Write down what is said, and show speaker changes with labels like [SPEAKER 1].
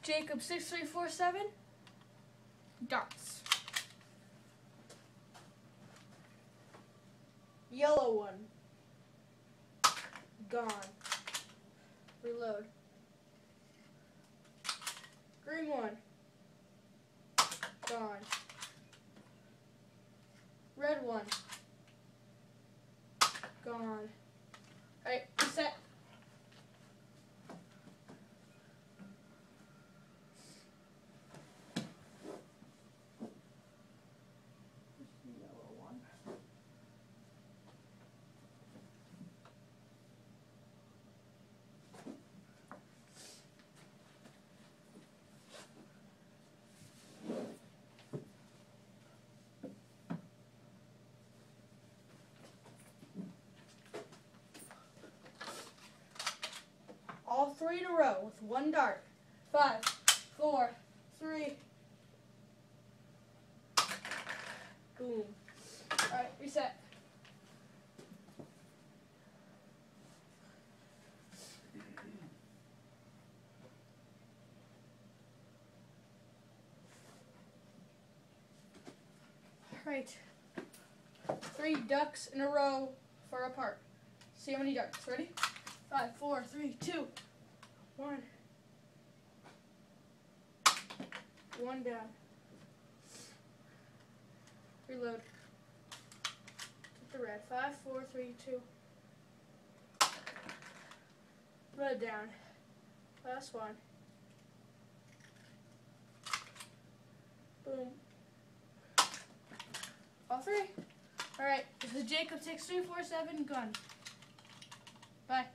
[SPEAKER 1] Jacob 6347. Darts. Yellow one. Gone. Reload. Green one. Gone. Red one. Gone. Alright, set. Yellow one. All three in a row with one dart. 5, 4, 3. Boom. Alright, reset. Alright. 3 ducks in a row far apart. See how many ducks. Ready? 5, 4, 3, 2, 1. One down. Reload. Get the red. 5, 4, 3, 2. Red down. Last one. Boom. All 3. Alright, this is Jacob 6347 gun. Bye.